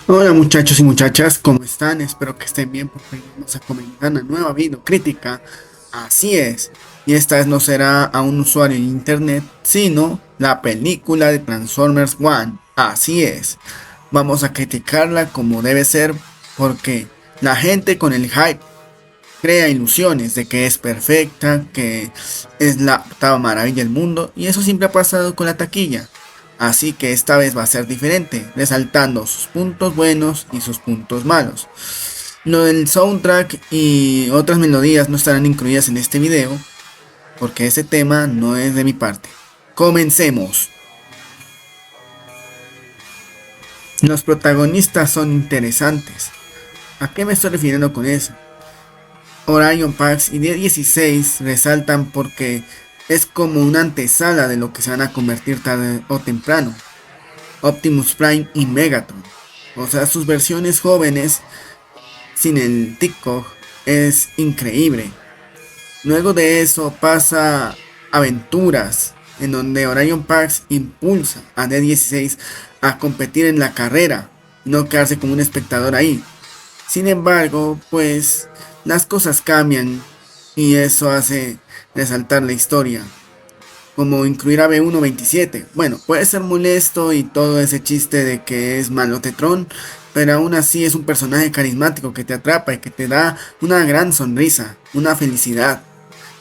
Hola muchachos y muchachas, ¿cómo están? Espero que estén bien porque hoy vamos a comentar una nueva video crítica. Así es, y esta vez no será a un usuario en internet, sino la película de Transformers One. Así es, vamos a criticarla como debe ser porque la gente con el hype crea ilusiones de que es perfecta, que es la octava maravilla del mundo, y eso siempre ha pasado con la taquilla. Así que esta vez va a ser diferente, resaltando sus puntos buenos y sus puntos malos. Lo del soundtrack y otras melodías no estarán incluidas en este video, porque ese tema no es de mi parte. Comencemos. Los protagonistas son interesantes. ¿A qué me estoy refiriendo con eso? Orion Pax y D16 resaltan porque es como una antesala de lo que se van a convertir tarde o temprano. Optimus Prime y Megatron. O sea, sus versiones jóvenes sin el TikTok es increíble. Luego de eso pasa Aventuras, en donde Orion Pax impulsa a D16 a competir en la carrera, no quedarse como un espectador ahí. Sin embargo, pues las cosas cambian y eso hace resaltar la historia, como incluir a B127. Bueno, puede ser molesto y todo ese chiste de que es malotetrón, pero aún así es un personaje carismático que te atrapa y que te da una gran sonrisa, una felicidad.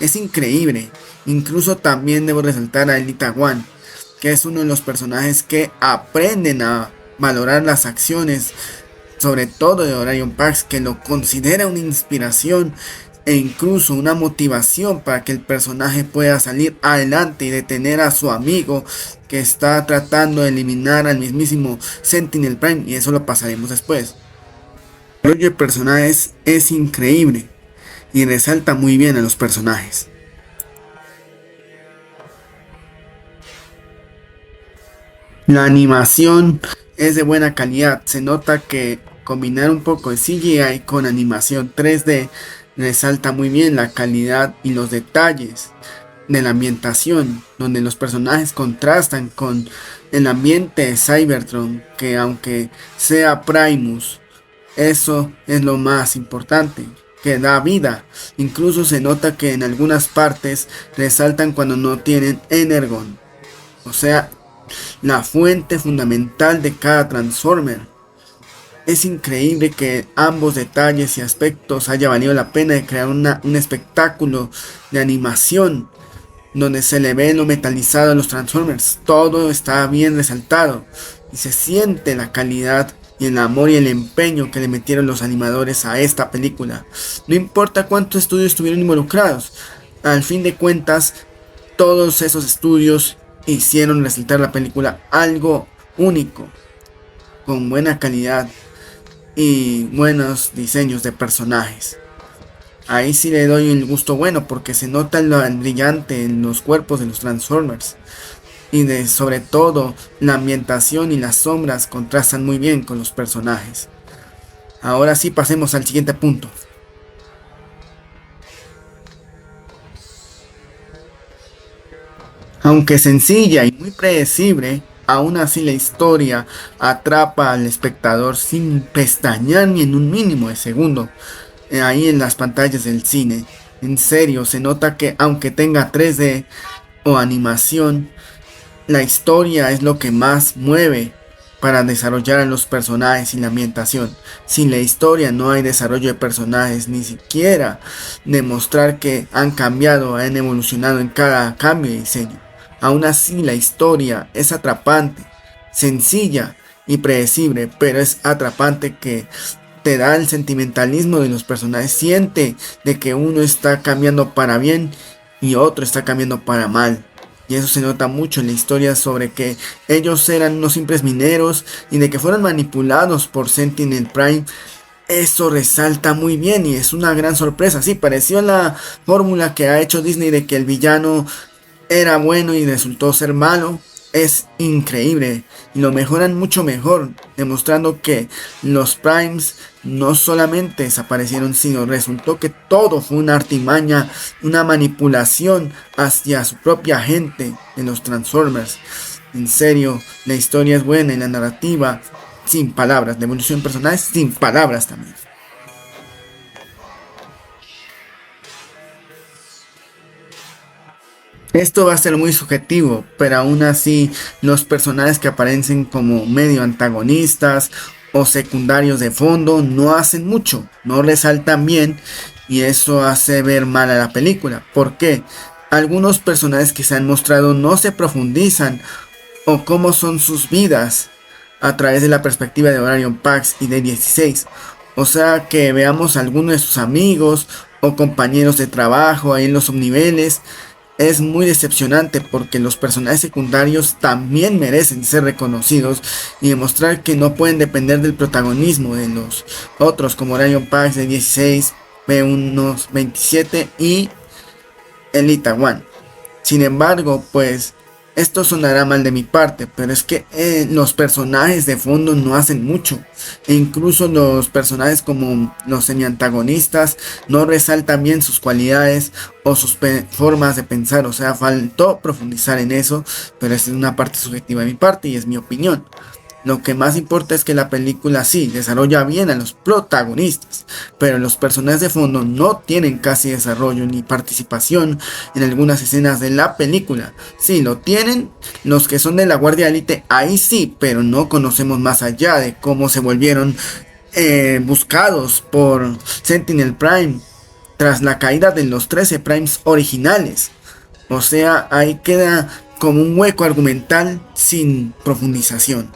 Es increíble. Incluso también debo resaltar a Elita One, que es uno de los personajes que aprenden a valorar las acciones, sobre todo de Orion Pax, que lo considera una inspiración e incluso una motivación para que el personaje pueda salir adelante y detener a su amigo que está tratando de eliminar al mismísimo Sentinel Prime, y eso lo pasaremos después. El desarrollo de personajes es increíble y resalta muy bien a los personajes. La animación es de buena calidad, se nota que combinar un poco de CGI con animación 3D resalta muy bien la calidad y los detalles de la ambientación, donde los personajes contrastan con el ambiente de Cybertron, que aunque sea Primus, eso es lo más importante, que da vida. Incluso se nota que en algunas partes resaltan cuando no tienen Energon, o sea, la fuente fundamental de cada Transformer. Es increíble que ambos detalles y aspectos haya valido la pena de crear un espectáculo de animación donde se le ve lo metalizado a los Transformers. Todo está bien resaltado y se siente la calidad y el amor y el empeño que le metieron los animadores a esta película. No importa cuántos estudios estuvieron involucrados, al fin de cuentas todos esos estudios hicieron resaltar la película algo único, con buena calidad y buenos diseños de personajes. Ahí sí le doy el gusto bueno porque se nota lo brillante en los cuerpos de los Transformers. Y sobre todo la ambientación y las sombras contrastan muy bien con los personajes. Ahora sí pasemos al siguiente punto. Aunque sencilla y muy predecible, aún así la historia atrapa al espectador sin pestañear ni en un mínimo de segundo. Ahí en las pantallas del cine. En serio, se nota que aunque tenga 3D o animación, la historia es lo que más mueve para desarrollar a los personajes y la ambientación. Sin la historia no hay desarrollo de personajes, ni siquiera demostrar que han cambiado, han evolucionado en cada cambio de diseño. Aún así la historia es atrapante, sencilla y predecible, pero es atrapante que te da el sentimentalismo de los personajes. Siente de que uno está cambiando para bien y otro está cambiando para mal. Y eso se nota mucho en la historia sobre que ellos eran unos simples mineros y de que fueron manipulados por Sentinel Prime. Eso resalta muy bien y es una gran sorpresa. Sí, pareció la fórmula que ha hecho Disney de que el villano era bueno y resultó ser malo. Es increíble y lo mejoran mucho mejor, demostrando que los Primes no solamente desaparecieron, sino resultó que todo fue una artimaña, una manipulación hacia su propia gente de los Transformers. En serio, la historia es buena y la narrativa sin palabras, la evolución de personajes sin palabras también. Esto va a ser muy subjetivo, pero aún así los personajes que aparecen como medio antagonistas o secundarios de fondo no hacen mucho, no resaltan bien y eso hace ver mal a la película. ¿Por qué? Algunos personajes que se han mostrado no se profundizan o cómo son sus vidas a través de la perspectiva de Orion Pax y de 16. O sea que veamos a algunos de sus amigos o compañeros de trabajo ahí en los subniveles. Es muy decepcionante porque los personajes secundarios también merecen ser reconocidos y demostrar que no pueden depender del protagonismo de los otros como Orion Pax de 16, B1 27 y Elita One. Sin embargo, pues esto sonará mal de mi parte, pero es que los personajes de fondo no hacen mucho. E incluso los personajes como los semi-antagonistas no resaltan bien sus cualidades o sus formas de pensar. O sea, faltó profundizar en eso, pero es una parte subjetiva de mi parte y es mi opinión. Lo que más importa es que la película sí desarrolla bien a los protagonistas, pero los personajes de fondo no tienen casi desarrollo ni participación en algunas escenas de la película. Sí, lo tienen los que son de la Guardia Elite, ahí sí, pero no conocemos más allá de cómo se volvieron buscados por Sentinel Prime tras la caída de los 13 Primes originales. O sea, ahí queda como un hueco argumental sin profundización.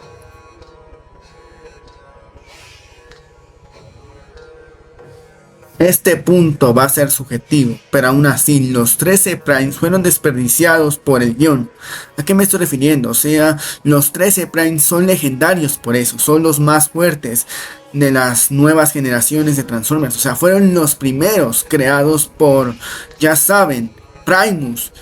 Este punto va a ser subjetivo, pero aún así los 13 Primes fueron desperdiciados por el guión. ¿A qué me estoy refiriendo? O sea, los 13 Primes son legendarios por eso, son los más fuertes de las nuevas generaciones de Transformers. O sea, fueron los primeros creados por, ya saben, Primus.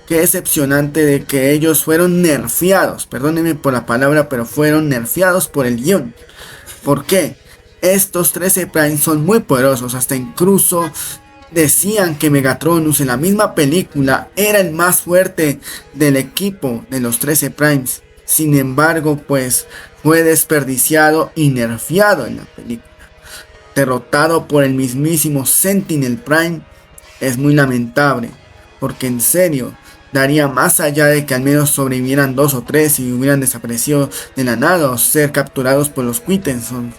Qué decepcionante de que ellos fueron nerfeados, perdónenme por la palabra, pero fueron nerfeados por el guión. ¿Por qué? Estos 13 Primes son muy poderosos, hasta incluso decían que Megatronus en la misma película era el más fuerte del equipo de los 13 Primes. Sin embargo, pues fue desperdiciado y nerfeado en la película. Derrotado por el mismísimo Sentinel Prime es muy lamentable, porque en serio daría más allá de que al menos sobrevivieran 2 o 3 y hubieran desaparecido de la nada o ser capturados por los Quintessons.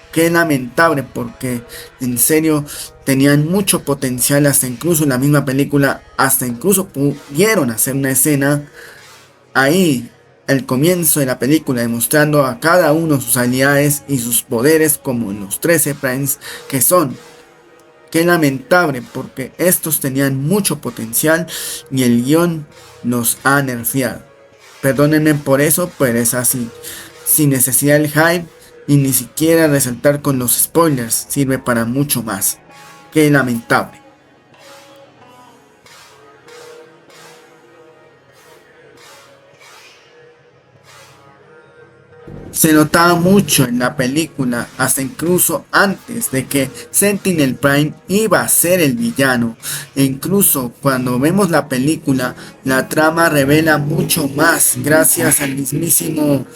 Qué lamentable, porque en serio tenían mucho potencial, hasta incluso en la misma película, hasta incluso pudieron hacer una escena ahí, al comienzo de la película, demostrando a cada uno sus habilidades y sus poderes como en los 13 Primes que son. Qué lamentable, porque estos tenían mucho potencial y el guión los ha nerfeado. Perdónenme por eso, pero es así. Sin necesidad del hype y ni siquiera resaltar con los spoilers sirve para mucho más. Qué lamentable. Se notaba mucho en la película, hasta incluso antes de que Sentinel Prime iba a ser el villano. E incluso cuando vemos la película, la trama revela mucho más gracias al mismísimo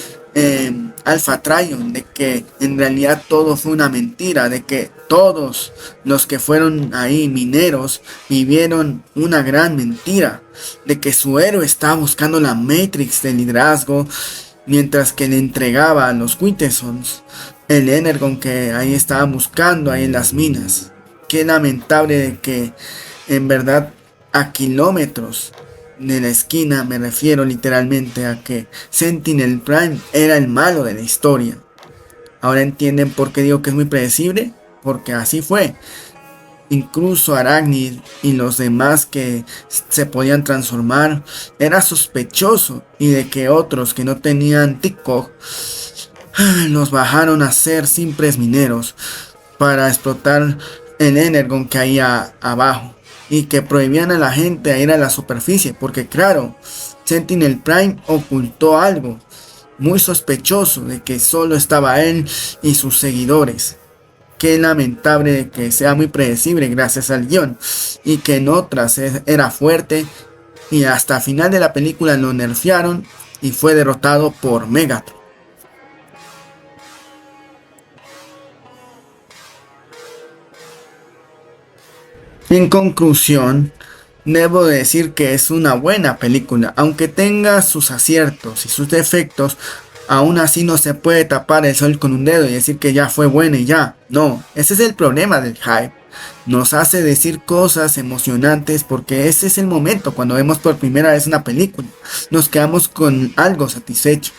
Alpha Trion, de que en realidad todo fue una mentira, de que todos los que fueron ahí mineros vivieron una gran mentira, de que su héroe estaba buscando la Matrix del liderazgo, mientras que le entregaba a los Quintessons el Energon que ahí estaba buscando ahí en las minas. Qué lamentable de que en verdad a kilómetros de la esquina, me refiero literalmente a que Sentinel Prime era el malo de la historia. Ahora entienden por qué digo que es muy predecible, porque así fue. Incluso Arachnid y los demás que se podían transformar era sospechoso, y de que otros que no tenían TikTok los bajaron a ser simples mineros para explotar el Energon que hay abajo, y que prohibían a la gente a ir a la superficie, porque claro, Sentinel Prime ocultó algo muy sospechoso, de que solo estaba él y sus seguidores. Qué lamentable de que sea muy predecible gracias al guión, y que en otras era fuerte y hasta el final de la película lo nerfearon y fue derrotado por Megatron. En conclusión, debo decir que es una buena película, aunque tenga sus aciertos y sus defectos. Aún así no se puede tapar el sol con un dedo y decir que ya fue buena y ya. No, ese es el problema del hype. Nos hace decir cosas emocionantes porque ese es el momento cuando vemos por primera vez una película. Nos quedamos con algo satisfecho.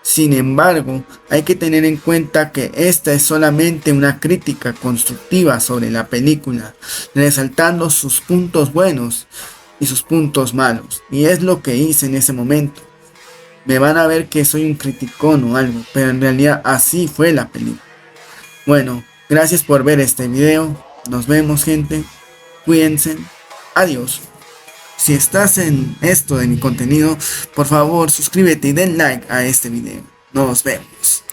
Sin embargo, hay que tener en cuenta que esta es solamente una crítica constructiva sobre la película, resaltando sus puntos buenos y sus puntos malos. Y es lo que hice en ese momento. Me van a ver que soy un criticón o algo, pero en realidad así fue la película. Bueno, gracias por ver este video. Nos vemos, gente. Cuídense. Adiós. Si estás en esto de mi contenido, por favor suscríbete y den like a este video. Nos vemos.